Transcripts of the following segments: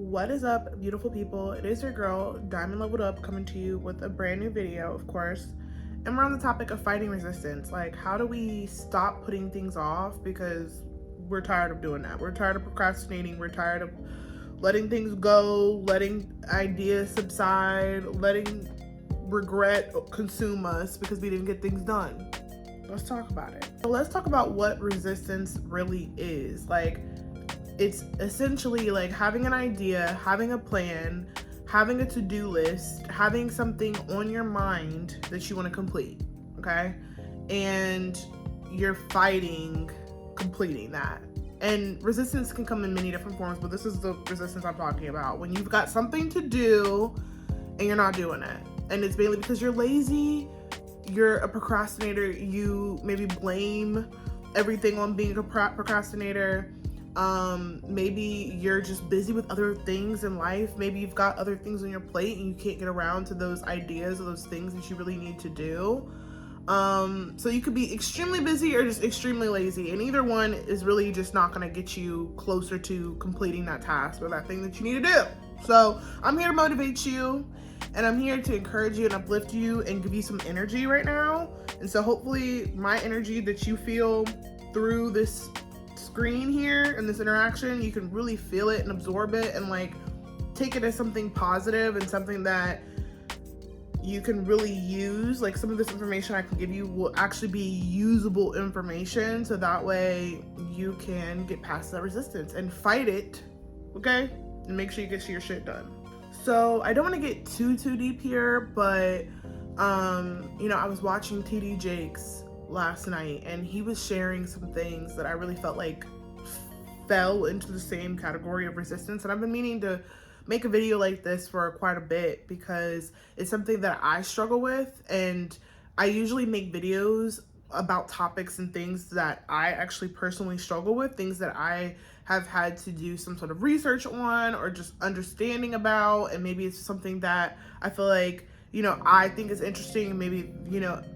What is up, beautiful people? It is your girl, Diamond Leveled Up, coming to you with a brand new video, of course. And we're on the topic of fighting resistance. Like, how do we stop putting things off because we're tired of doing that? We're tired of procrastinating. We're tired of letting things go, letting ideas subside, letting regret consume us because we didn't get things done. Let's talk about it. So let's talk about what resistance really is. Like, it's essentially like having an idea, having a plan, having a to-do list, having something on your mind that you want to complete, okay? And you're fighting completing that. And resistance can come in many different forms, but this is the resistance I'm talking about. When you've got something to do and you're not doing it. And it's mainly because you're lazy, you're a procrastinator, you maybe blame everything on being a procrastinator. Maybe you're just busy with other things in life. Maybe you've got other things on your plate and you can't get around to those ideas or those things that you really need to do. So you could be extremely busy or just extremely lazy, and either one is really just not going to get you closer to completing that task or that thing that you need to do. So I'm here to motivate you, and I'm here to encourage you and uplift you and give you some energy right now. And so hopefully my energy that you feel through this screen here and this interaction, you can really feel it and absorb it and like take it as something positive and something that you can really use. Like, some of this information I can give you will actually be usable information, so that way you can get past that resistance and fight it, okay? And make sure you get your shit done. So I don't want to get too deep here, but I was watching TD Jakes last night, and he was sharing some things that I really felt like fell into the same category of resistance. And I've been meaning to make a video like this for quite a bit because it's something that I struggle with, and I usually make videos about topics and things that I actually personally struggle with, things that I have had to do some sort of research on or just understanding about, and maybe it's something that I feel like I think is interesting, and maybe,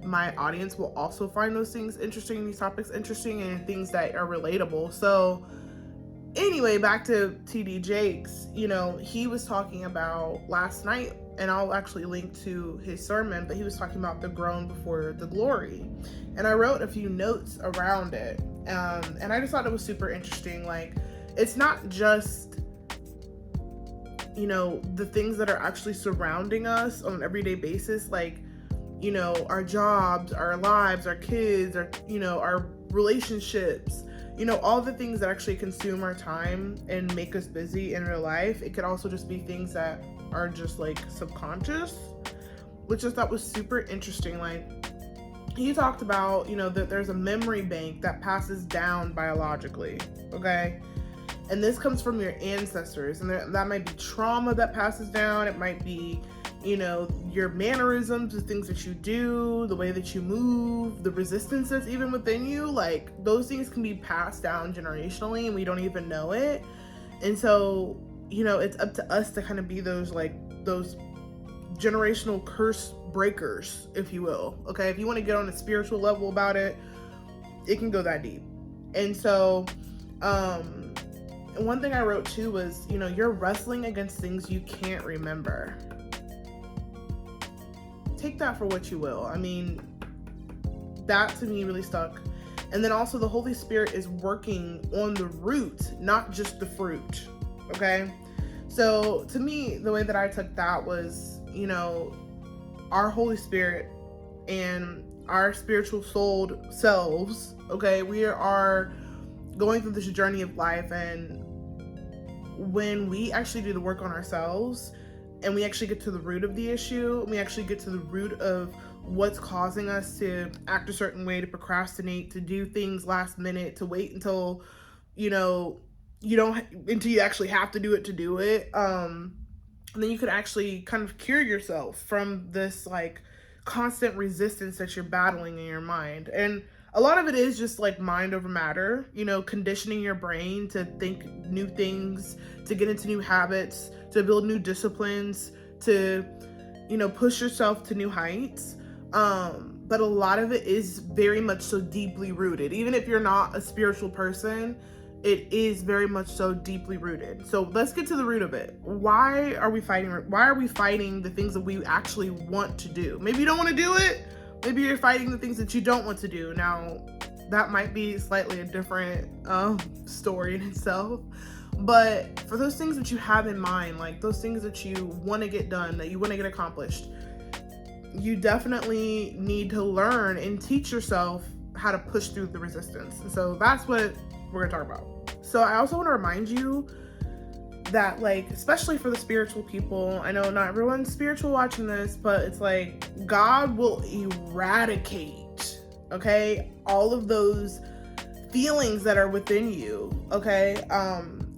my audience will also find those things interesting, these topics interesting, and things that are relatable. So anyway, back to TD Jakes, he was talking about last night, and I'll actually link to his sermon, but he was talking about the groan before the glory. And I wrote a few notes around it. And I just thought it was super interesting. Like, it's not just the things that are actually surrounding us on an everyday basis, like, our jobs, our lives, our kids, our relationships, all the things that actually consume our time and make us busy in real life. It could also just be things that are just like subconscious, which I thought was super interesting. Like, he talked about, that there's a memory bank that passes down biologically, okay? And this comes from your ancestors, and that might be trauma that passes down. It might be, your mannerisms, the things that you do, the way that you move, the resistance that's even within you. Like, those things can be passed down generationally and we don't even know it. And so, it's up to us to kind of be those generational curse breakers, if you will. Okay, if you want to get on a spiritual level about it, it can go that deep. And so, one thing I wrote too was, you're wrestling against things you can't remember. Take that for what you will. I mean, that to me really stuck. And then also, the Holy Spirit is working on the root, not just the fruit. Okay? So to me, the way that I took that was, our Holy Spirit and our spiritual souled selves, okay, we are going through this journey of life, and when we actually do the work on ourselves and we actually get to the root of the issue, we actually get to the root of what's causing us to act a certain way, to procrastinate, to do things last minute, to wait until until you actually have to do it, and then you could actually kind of cure yourself from this like constant resistance that you're battling in your mind. And a lot of it is just like mind over matter, conditioning your brain to think new things, to get into new habits, to build new disciplines, to, push yourself to new heights. But a lot of it is very much so deeply rooted. Even if you're not a spiritual person, it is very much so deeply rooted. So let's get to the root of it. Why are we fighting? Why are we fighting the things that we actually want to do? Maybe you don't want to do it. Maybe you're fighting the things that you don't want to do. Now, that might be slightly a different story in itself. But for those things that you have in mind, like those things that you want to get done, that you want to get accomplished, you definitely need to learn and teach yourself how to push through the resistance. And so that's what we're gonna talk about. So I also want to remind you that, like, especially for the spiritual people, I know not everyone's spiritual watching this, but it's like God will eradicate, okay, all of those feelings that are within you, okay,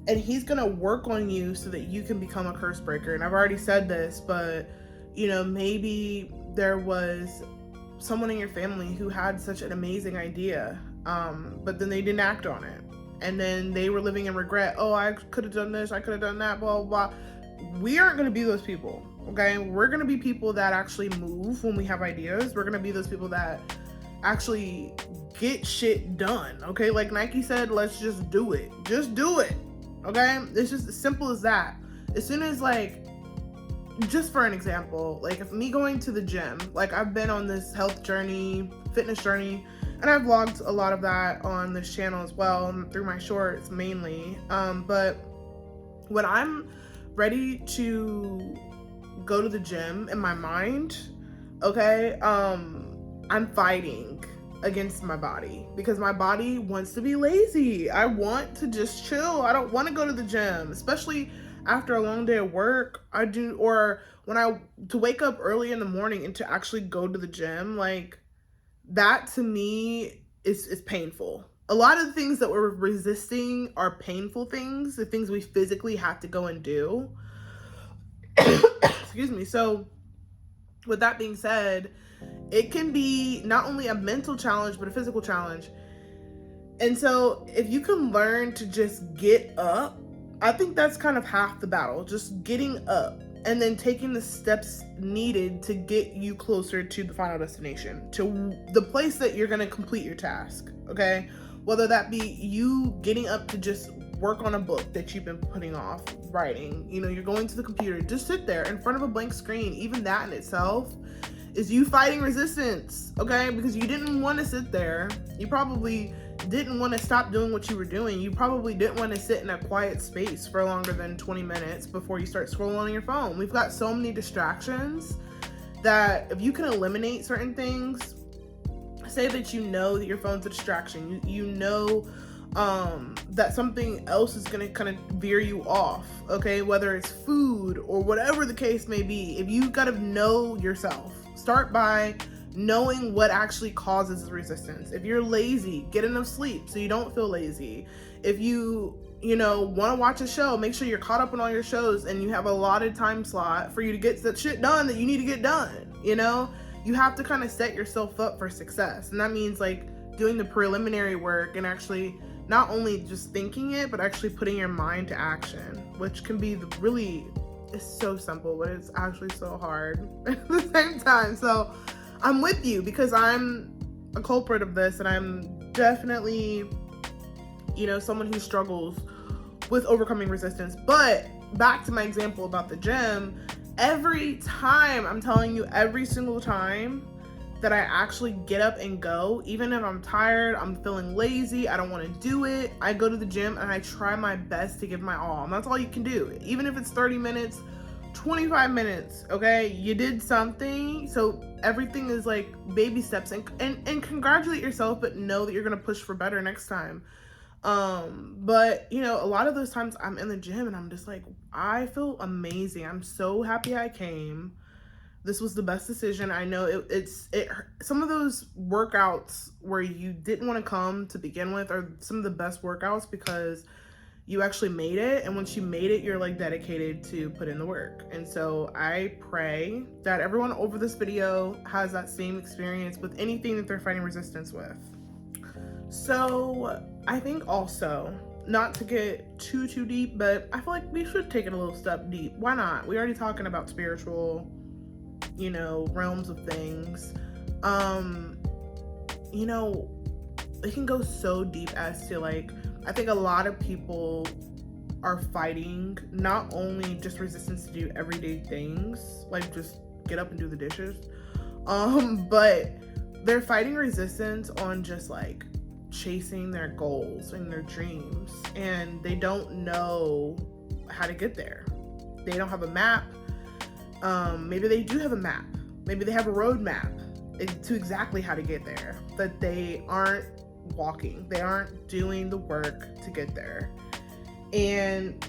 and he's gonna work on you so that you can become a curse breaker. And I've already said this, but you know, maybe there was someone in your family who had such an amazing idea, but then they didn't act on it. And then they were living in regret. Oh, I could have done this, I could have done that, blah, blah, blah. We aren't going to be those people, okay? We're going to be people that actually move when we have ideas. We're going to be those people that actually get shit done, okay? Like Nike said, let's just do it. Just do it, okay? It's just as simple as that. As soon as, like, just for an example, like if me going to the gym, like I've been on this health journey, fitness journey, and I've vlogged a lot of that on this channel as well, through my shorts mainly. But when I'm ready to go to the gym in my mind, okay, I'm fighting against my body because my body wants to be lazy. I want to just chill. I don't want to go to the gym, especially after a long day of work. Or when to wake up early in the morning and to actually go to the gym, like, that to me is painful. A lot of the things that we're resisting are painful things, the things we physically have to go and do. Excuse me. So with that being said, it can be not only a mental challenge, but a physical challenge. And so if you can learn to just get up, I think that's kind of half the battle, just getting up and then taking the steps needed to get you closer to the final destination, to the place that you're going to complete your task, okay? Whether that be you getting up to just work on a book that you've been putting off writing, you know, you're going to the computer, just sit there in front of a blank screen. Even that in itself is you fighting resistance, okay? Because you didn't want to sit there. You probably didn't want to stop doing what you were doing. You probably didn't want to sit in a quiet space for longer than 20 minutes before you start scrolling on your phone. We've got so many distractions that if you can eliminate certain things, say that you know that your phone's a distraction, you know that something else is going to kind of veer you off, okay? Whether it's food or whatever the case may be, if you got to know yourself, start by knowing what actually causes resistance. If you're lazy, get enough sleep so you don't feel lazy. If you want to watch a show, make sure you're caught up on all your shows and you have a allotted time slot for you to get that shit done that you need to get done. You have to kind of set yourself up for success. And that means like doing the preliminary work and actually not only just thinking it, but actually putting your mind to action, which can be it's so simple, but it's actually so hard at the same time. So I'm with you because I'm a culprit of this, and I'm definitely, someone who struggles with overcoming resistance. But back to my example about the gym, every time, I'm telling you, every single time that I actually get up and go, even if I'm tired, I'm feeling lazy, I don't want to do it, I go to the gym and I try my best to give my all. And that's all you can do. Even if it's 30 minutes, 25 minutes, okay? You did something. So everything is like baby steps, and congratulate yourself, but know that you're going to push for better next time. But a lot of those times I'm in the gym and I'm just like, I feel amazing. I'm so happy I came. This was the best decision. I know it's some of those workouts where you didn't want to come to begin with are some of the best workouts because you actually made it. And once you made it, you're like dedicated to put in the work. And so I pray that everyone over this video has that same experience with anything that they're fighting resistance with. So I think also, not to get too deep, but I feel like we should take it a little step deep. Why not? We're already talking about spiritual, realms of things. It can go so deep as to like I think a lot of people are fighting not only just resistance to do everyday things, like just get up and do the dishes, but they're fighting resistance on just like chasing their goals and their dreams, and they don't know how to get there. They don't have a map. Maybe they do have a map. Maybe they have a roadmap to exactly how to get there, but they aren't walking. They aren't doing the work to get there. And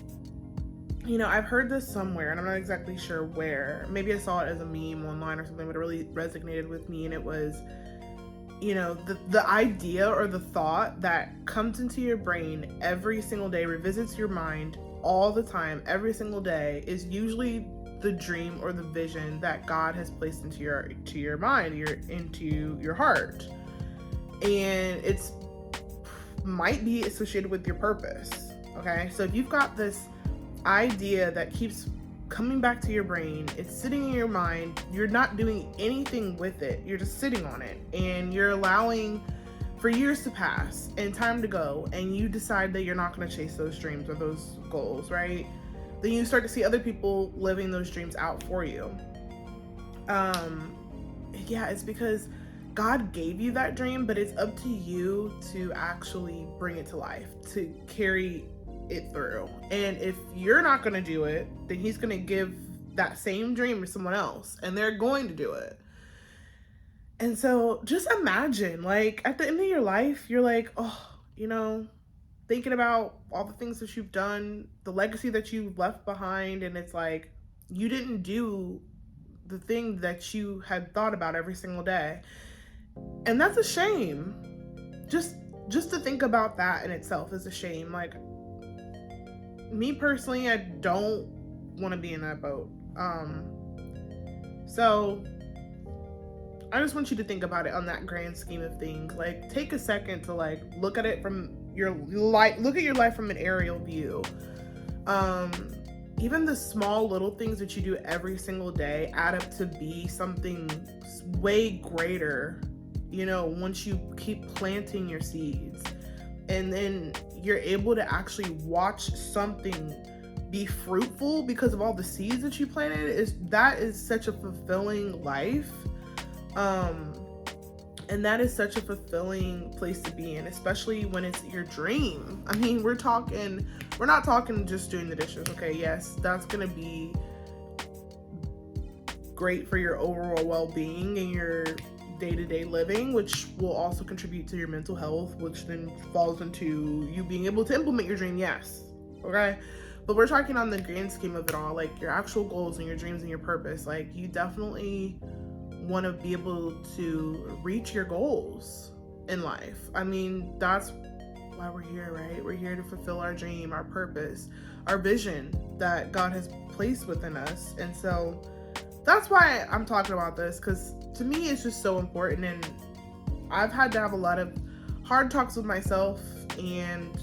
I've heard this somewhere, and I'm not exactly sure where. Maybe I saw it as a meme online or something, but it really resonated with me. And it was, the idea or the thought that comes into your brain every single day, revisits your mind all the time, every single day, is usually the dream or the vision that God has placed into your mind, into your heart. And it's might be associated with your purpose. Okay, so if you've got this idea that keeps coming back to your brain, it's sitting in your mind, you're not doing anything with it, you're just sitting on it, and you're allowing for years to pass and time to go, and you decide that you're not going to chase those dreams or those goals, right? Then you start to see other people living those dreams out for you. It's because God gave you that dream, but it's up to you to actually bring it to life, to carry it through. And if you're not going to do it, then he's going to give that same dream to someone else, and they're going to do it. And so just imagine, like, at the end of your life, you're like, thinking about all the things that you've done, the legacy that you've left behind, and it's like you didn't do the thing that you had thought about every single day. And that's a shame. Just to think about that in itself is a shame. Like, me personally, I don't want to be in that boat. So I just want you to think about it on that grand scheme of things. Like, take a second to like look at it from look at your life from an aerial view. Even the small little things that you do every single day add up to be something way greater, once you keep planting your seeds. And then you're able to actually watch something be fruitful because of all the seeds that you planted. That is such a fulfilling life. And that is such a fulfilling place to be in, especially when it's your dream. I mean, we're not talking just doing the dishes, okay? Yes, that's gonna be great for your overall well-being and your day-to-day living, which will also contribute to your mental health, which then falls into you being able to implement your dream, yes, okay? But we're talking on the grand scheme of it all, like your actual goals and your dreams and your purpose. Like, you definitely want to be able to reach your goals in life. I mean, that's why we're here, right? We're here to fulfill our dream, our purpose, our vision that God has placed within us. And so that's why I'm talking about this, because to me it's just so important. And I've had to have a lot of hard talks with myself, and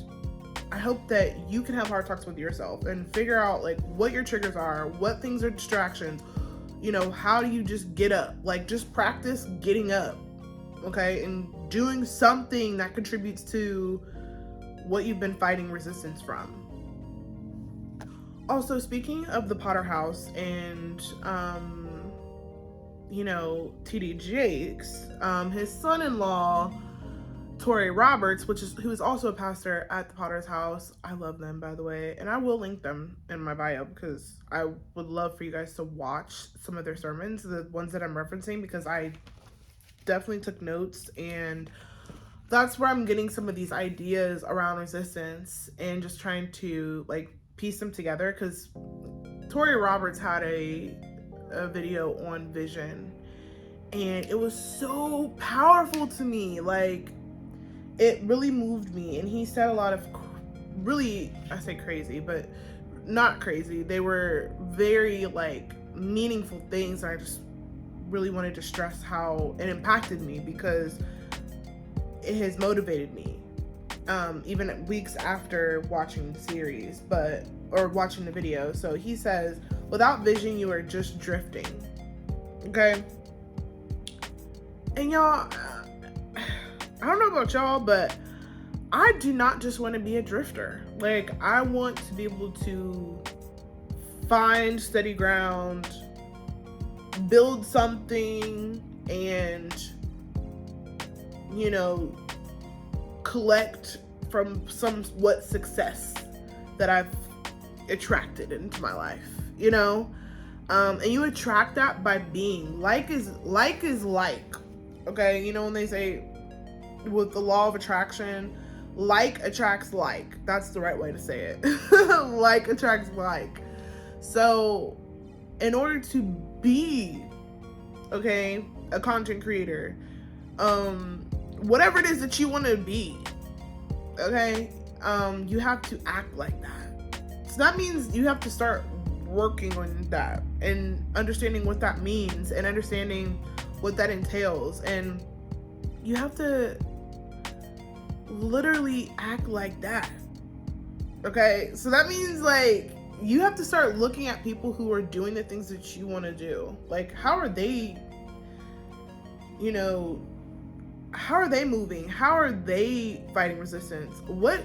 I hope that you can have hard talks with yourself and figure out like what your triggers are, what things are distractions. How do you just get up? Like, just practice getting up, okay? And doing something that contributes to what you've been fighting resistance from. Also, speaking of the Potter House and, TD Jakes, his son-in-law, Tori Roberts, who is also a pastor at the Potter's House. I love them, by the way, and I will link them in my bio because I would love for you guys to watch some of their sermons, the ones that I'm referencing, because I definitely took notes, and that's where I'm getting some of these ideas around resistance and just trying to like piece them together. Because Tori Roberts had a video on vision, and it was so powerful to me. Like, it really moved me, and he said a lot of really, I say crazy, but not crazy. They were very like meaningful things, and I just really wanted to stress how it impacted me because it has motivated me, even weeks after watching the series, or watching the video. So he says, without vision, you are just drifting. Okay. And y'all, I don't know about y'all, but I do not just want to be a drifter. Like, I want to be able to find steady ground, build something, and, you know, collect from somewhat success that I've attracted into my life, you know? And you attract that by being. Like is like. Okay, you know when they say with the law of attraction, like attracts like. That's the right way to say it. Like attracts like. So in order to be, okay, a content creator, whatever it is that you want to be, okay, you have to act like that. So that means you have to start working on that and understanding what that means and understanding what that entails. And you have to literally act like that. Okay, so that means like you have to start looking at people who are doing the things that you want to do. Like, how are they, you know, how are they moving? How are they fighting resistance? What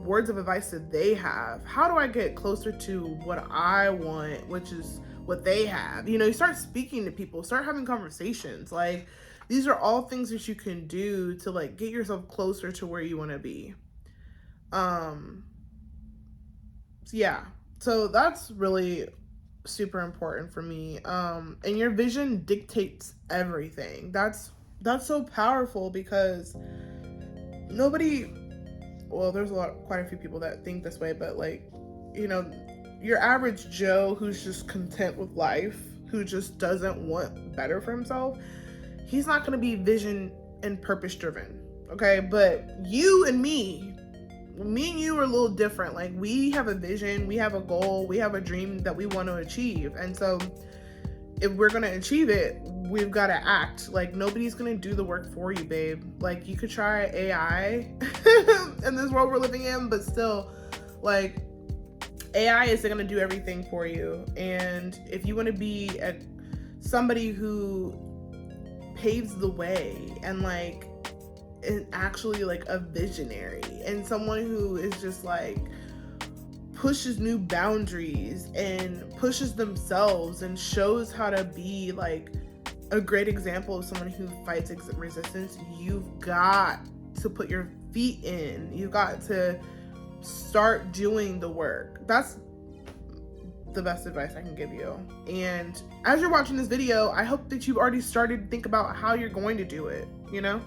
words of advice do they have? How do I get closer to what I want, which is what they have? You know, you start speaking to people, start having conversations. Like, these are all things that you can do to like get yourself closer to where you want to be. Yeah, so that's really super important for me. And your vision dictates everything. That's so powerful, because nobody, well, there's quite a few people that think this way, but like, you know, your average Joe who's just content with life, who just doesn't want better for himself, he's not going to be vision and purpose driven. Okay, but you and me and you are a little different. Like, we have a vision, we have a goal, we have a dream that we want to achieve. And so if we're going to achieve it, we've got to act. Like, nobody's going to do the work for you, babe. Like, you could try AI in this world we're living in, but still, like, AI isn't going to do everything for you. And if you want to be somebody who paves the way and like is actually like a visionary and someone who is just like pushes new boundaries and pushes themselves and shows how to be like a great example of someone who fights resistance, you've got to put your feet in. You've got to start doing the work. That's the best advice I can give you. And as you're watching this video, I hope that you've already started to think about how you're going to do it, you know?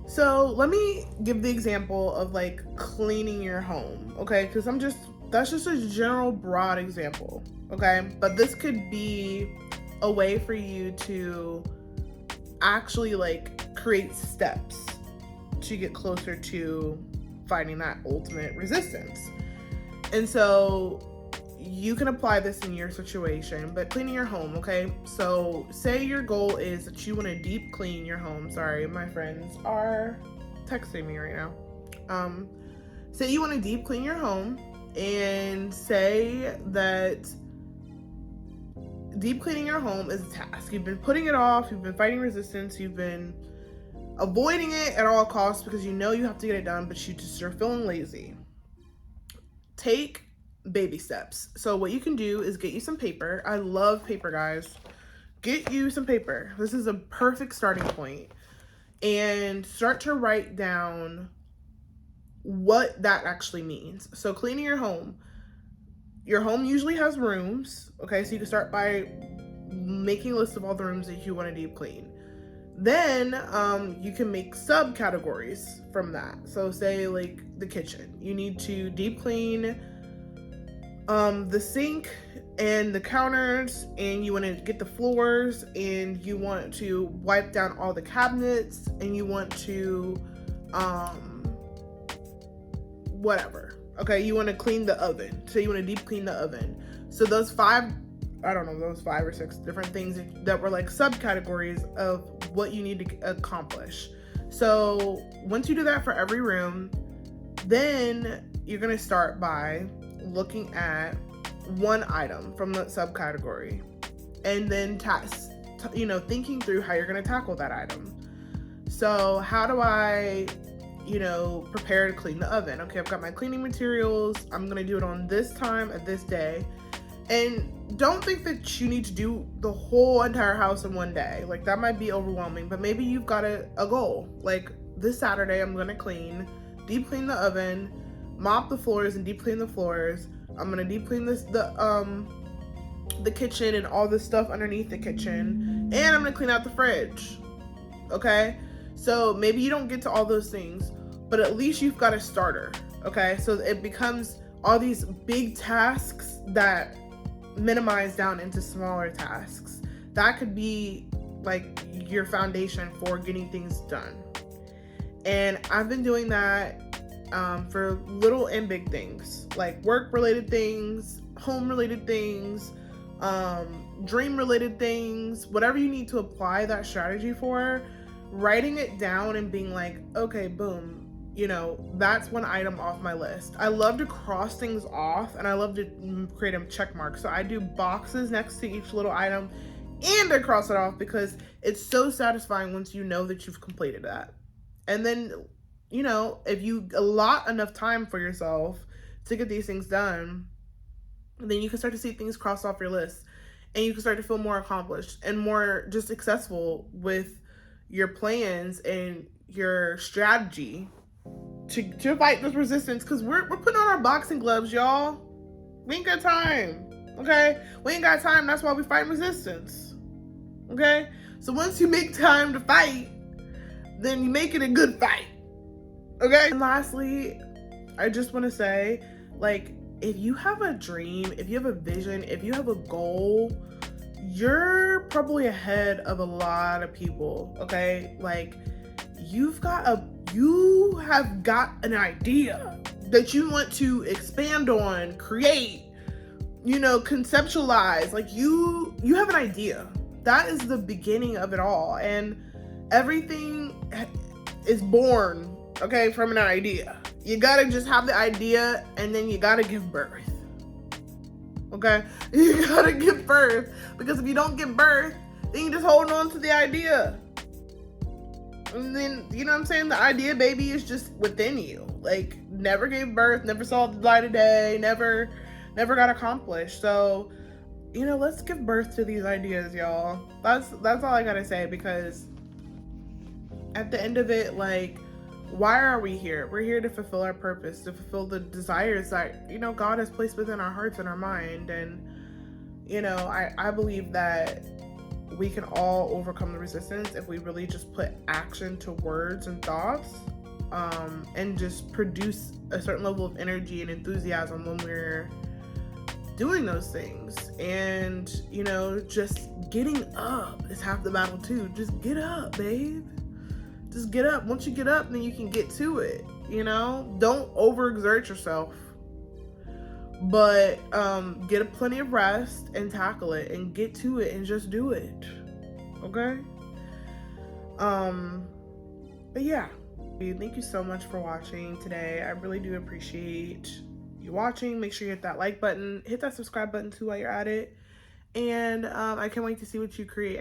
So let me give the example of like cleaning your home, okay? Because that's just a general broad example, okay? But this could be a way for you to actually like create steps to get closer to finding that ultimate resistance. And so you can apply this in your situation, but cleaning your home, okay? So say your goal is that you want to deep clean your home. Sorry, my friends are texting me right now. Say you want to deep clean your home, and say that deep cleaning your home is a task. You've been putting it off, you've been fighting resistance, you've been avoiding it at all costs because you know you have to get it done, but you're feeling lazy. Take baby steps. So what you can do is get you some paper. I love paper, guys. Get you some paper. This is a perfect starting point. And start to write down what that actually means. So cleaning your home usually has rooms, okay? So you can start by making a list of all the rooms that you want to deep clean. Then you can make subcategories from that. So say like the kitchen, you need to deep clean the sink and the counters, and you want to get the floors, and you want to wipe down all the cabinets, and you want to whatever. Okay, you want to clean the oven. So you want to deep clean the oven. So those 5 or 6 different things that were like subcategories of what you need to accomplish. So once you do that for every room, then you're going to start by looking at one item from the subcategory, and then thinking through how you're going to tackle that item. So how do I, prepare to clean the oven. Okay, I've got my cleaning materials. I'm going to do it on this time at this day. And don't think that you need to do the whole entire house in one day. Like, that might be overwhelming, but maybe you've got a goal. Like, this Saturday, I'm going to deep clean the oven, mop the floors and deep clean the floors. I'm going to deep clean the kitchen and all the stuff underneath the kitchen. And I'm going to clean out the fridge. Okay? So maybe you don't get to all those things, but at least you've got a starter. Okay? So it becomes all these big tasks that minimize down into smaller tasks. That could be like your foundation for getting things done. And I've been doing that for little and big things, like work related things, home related things, dream related things, whatever you need to apply that strategy for. Writing it down and being like, okay, boom, that's one item off my list. I love to cross things off, and I love to create a check mark. So I do boxes next to each little item, and I cross it off because it's so satisfying once you know that you've completed that. And then, if you allot enough time for yourself to get these things done, then you can start to see things cross off your list, and you can start to feel more accomplished and more just successful with your plans and your strategy to fight this resistance. Because we're putting on our boxing gloves, y'all. We ain't got time. Okay, we ain't got time. That's why we fight resistance. Okay, so once you make time to fight, then you make it a good fight. Okay. And lastly, I just want to say, like, if you have a dream, if you have a vision, if you have a goal, you're probably ahead of a lot of people. Okay, like, you have got an idea that you want to expand on, create, conceptualize. Like, you have an idea. That is the beginning of it all, and everything is born, okay, from an idea. You gotta just have the idea, and then you gotta give birth. Okay, you gotta give birth, because if you don't give birth, then you just hold on to the idea, and then the idea baby is just within you. Like, never gave birth, never saw the light of day, never got accomplished. So let's give birth to these ideas, y'all. That's all I gotta say, because at the end of it, like, why are we here? We're here to fulfill our purpose, to fulfill the desires that, God has placed within our hearts and our mind. And, I believe that we can all overcome the resistance if we really just put action to words and thoughts, and just produce a certain level of energy and enthusiasm when we're doing those things. And, just getting up is half the battle too. Just get up, babe. Just get up. Once you get up, then you can get to it. Don't overexert yourself, but get plenty of rest and tackle it and get to it and just do it. Okay? But yeah, thank you so much for watching today. I really do appreciate you watching. Make sure you hit that like button, hit that subscribe button too while you're at it, and I can't wait to see what you create.